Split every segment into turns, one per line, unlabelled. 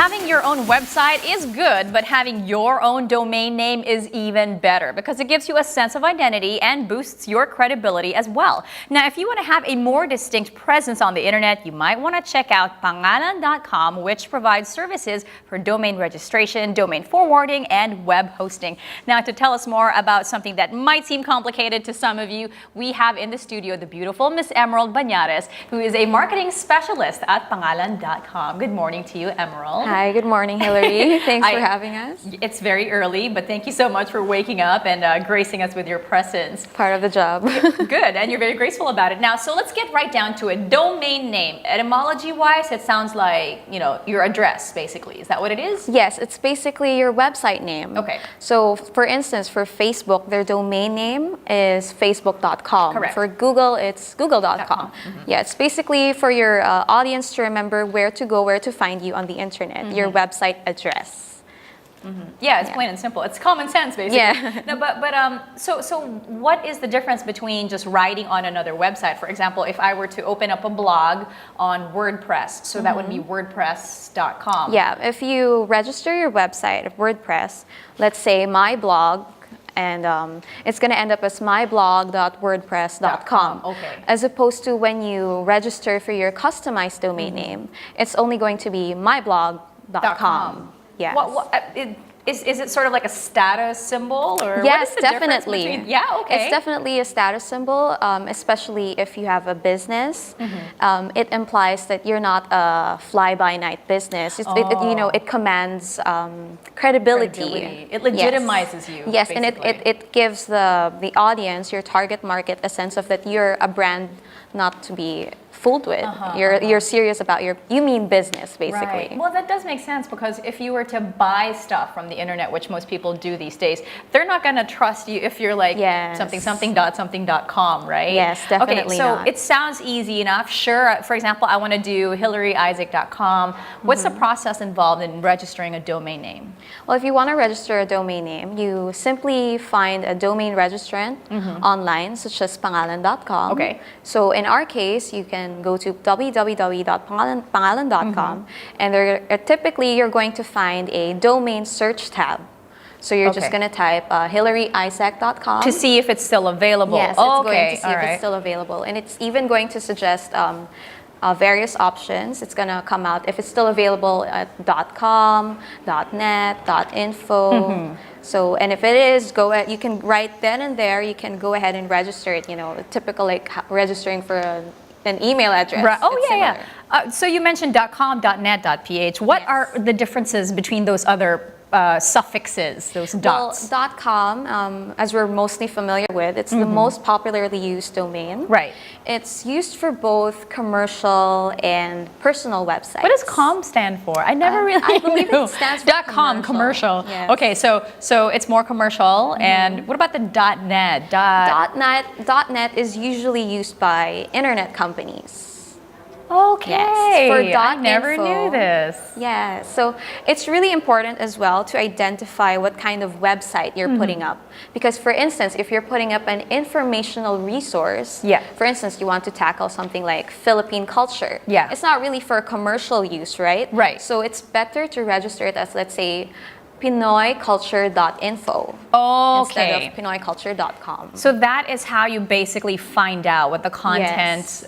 Having your own website is good, but having your own domain name is even better because it gives you a sense of identity and boosts your credibility as well. Now, if you want to have a more distinct presence on the internet, you might want to check out pangalan.com, which provides services for domain registration, domain forwarding, and web hosting. Now, to tell us more about something that might seem complicated to some of you, we have in the studio the beautiful Miss Emerald Bañares, who is a marketing specialist at pangalan.com. Good morning to you, Emerald.
Hi, good morning, Hillary. Thanks for having us.
It's very early, but thank you so much for waking up and gracing us with your presence.
Part of the job.
Good, and you're very graceful about it. Now, so let's get right down to it. Domain name. Etymology-wise, it sounds like, your address, basically. Is that what it is?
Yes, it's basically your website name.
Okay.
So, for instance, for Facebook, their domain name is facebook.com.
Correct.
For Google, it's google.com. Yeah, it's basically for your audience to remember where to go, where to find you on the internet, your website address.
Yeah, it's plain and simple. It's common sense, basically.
Yeah.
No, so what is the difference between just writing on another website? For example, if I were to open up a blog on WordPress, so that would be wordpress.com.
Yeah, if you register your website of WordPress, let's say my blog, and it's going to end up as myblog.wordpress.com.
Okay.
As opposed to when you register for your customized domain name, it's only going to be myblog.com. Yes.
Is it sort of like a status symbol? Or
yes,
what is the
definitely.
Difference between, yeah, okay.
It's definitely a status symbol, especially if you have a business. It implies that you're not a fly-by-night business. It commands credibility.
It legitimizes you.
Yes,
basically.
and it gives the audience, your target market, a sense of that you're a brand not to be fooled with. You're serious about you mean business, basically.
Right. Well, that does make sense because if you were to buy stuff from the internet, which most people do these days, they're not going to trust you if you're like something.com, right?
Yes, definitely.
Okay, so
not.
it sounds easy enough. Sure. For example, I want to do HillaryIsaac.com. What's the process involved in registering a domain name?
Well, if you want to register a domain name, you simply find a domain registrant online, such as pangalan.com.
Okay.
So in our case, you can go to www.pangalan.com, and typically you're going to find a domain search tab. So you're just going to type HillaryIsaac.com.
To see if it's still available.
Yes, it's going to see if it's still available. And it's even going to suggest various options. It's going to come out if it's still available at .com, .net, .info. So, and if it is, you can right then and there, you can go ahead and register it, typical like registering for an email address.
Right. Oh, yeah. So you mentioned .com, .net, .ph. What are the differences between those other suffixes, those dots?
Well, .com, as we're mostly familiar with, it's the most popularly used domain.
Right.
It's used for both commercial and personal websites.
What does .com stand for? I never really
I believe
knew.
it stands for
.com, commercial.
Yes.
Okay, so it's more commercial. And what about the .net?
.net is usually used by internet companies.
Okay.
Yes. For
I never knew this.
Yeah, so it's really important as well to identify what kind of website you're putting up. Because for instance, if you're putting up an informational resource, for instance, you want to tackle something like Philippine culture.
Yeah.
It's not really for commercial use, right?
Right.
So it's better to register it as, let's say, PinoyCulture.info instead of PinoyCulture.com.
So that is how you basically find out what the content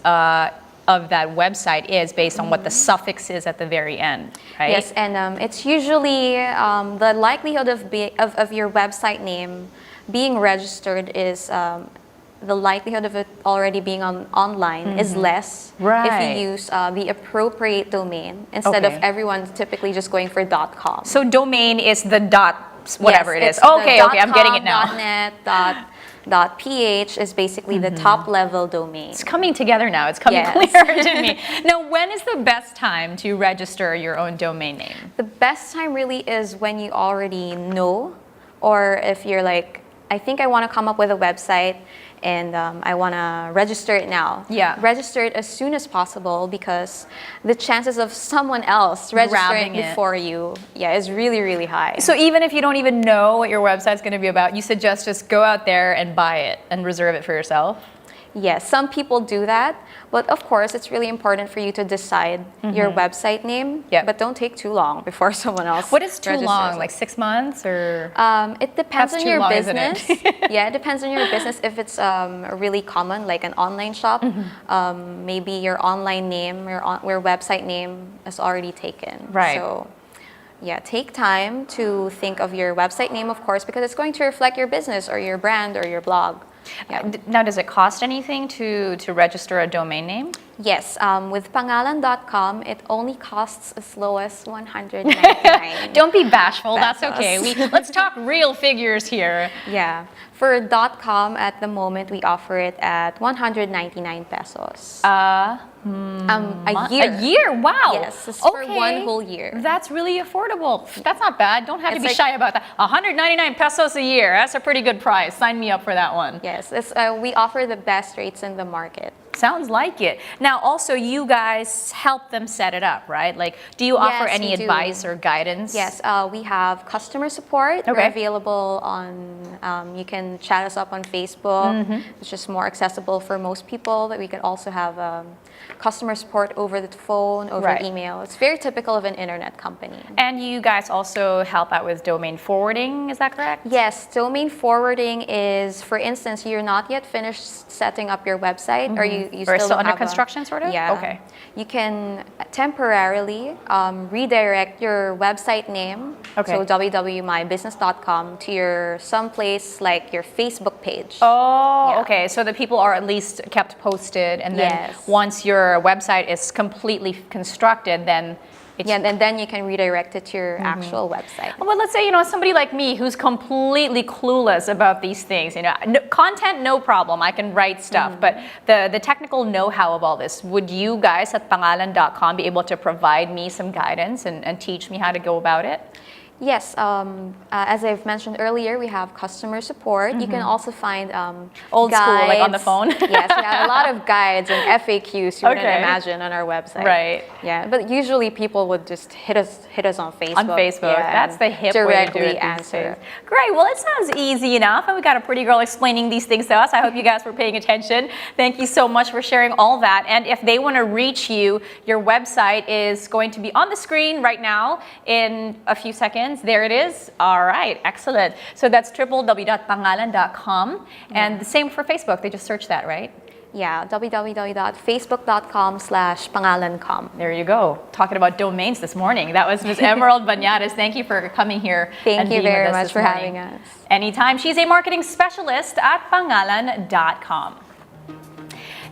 of that website is based on what the suffix is at the very end, right?
Yes, and it's usually the likelihood of your website name being registered is the likelihood of it already being online is less if you use the appropriate domain instead of everyone typically just going for .com.
So domain is the whatever it is.
It's
Okay, I'm getting it now.
.net, .ph is basically the top level domain.
It's coming together now. It's coming clearer to me. Now, when is the best time to register your own domain name?
The best time really is when you already know, or if you're like, I think I want to come up with a website and I want to register it now.
Yeah.
Register it as soon as possible because the chances of someone else registering before you is really, really high.
So even if you don't even know what your website's going to be about, you suggest just go out there and buy it and reserve it for yourself?
Yes, some people do that, but of course, it's really important for you to decide your website name.
Yep.
But don't take too long before someone else.
What is too
registers
long?
it.
Like 6 months or?
It depends
That's
on
too
your
long, isn't
business.
it?
Yeah, it depends on your business. If it's really common, like an online shop, maybe your online name, your website name is already taken.
Right.
So, yeah, take time to think of your website name, of course, because it's going to reflect your business or your brand or your blog. Yeah.
Now, does it cost anything to register a domain name?
Yes, with pangalan.com, it only costs as low as $199.
Don't be bashful. That's
Pesos.
okay. Let's talk real figures here.
Yeah. For .com at the moment, we offer it at 199 pesos.
A
year.
A year? Wow.
Yes, it's for one whole year.
That's really affordable. That's not bad. Don't have to
It's
be
like-
shy about that. 199 pesos a year. That's a pretty good price. Sign me up for that one.
Yes, we offer the best rates in the market.
Sounds like it. Now, also, you guys help them set it up, right? Like, do you offer
Yes,
any
we do.
advice or guidance?
Yes, we have customer support. We're
Okay.
available on, you can chat us up on Facebook. It's just more accessible for most people. But we can also have customer support over the phone, over
Right.
email. It's very typical of an internet company.
And you guys also help out with domain forwarding, is that correct?
Yes, domain forwarding is, for instance, you're not yet finished setting up your website, or you
Or
still
still
don't
under
have
construction, sort of?
Yeah.
Okay.
You can temporarily redirect your website name,
Okay.
so www.mybusiness.com, to your someplace like your Facebook page.
Oh,
Yeah.
okay. So the people are at least kept posted, and then
Yes.
once your website is completely constructed, then it's
Yeah, and then you can redirect it to your actual website.
Well, let's say, somebody like me who's completely clueless about these things. Content, no problem. I can write stuff. But the technical know-how of all this, would you guys at pangalan.com be able to provide me some guidance and teach me how to go about it?
Yes, as I've mentioned earlier, we have customer support. You can also find
Old
guides.
school, like on the phone?
Yes, we have a lot of guides and FAQs you wouldn't
Okay.
imagine on our website.
Right.
Yeah, but usually people would just hit us on Facebook.
On Facebook.
Yeah,
That's the hip way to do
directly
it these
answer.
days. Great. Well, it sounds easy enough. And we got a pretty girl explaining these things to us. I hope you guys were paying attention. Thank you so much for sharing all that. And if they want to reach you, your website is going to be on the screen right now in a few seconds. There it is. All right. Excellent. So that's www.pangalan.com. And the same for Facebook. They just search that, right?
Yeah, www.facebook.com/pangalan.com.
There you go. Talking about domains this morning. That was Ms. Emerald Banyares. Thank you for coming here.
Thank
and
you
being
very
with us
much
this
for
morning.
having us.
Anytime. She's a marketing specialist at pangalan.com.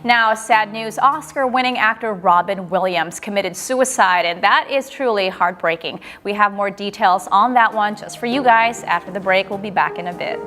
Now, sad news. Oscar-winning actor Robin Williams committed suicide, and that is truly heartbreaking. We have more details on that one just for you guys. After the break, we'll be back in a bit.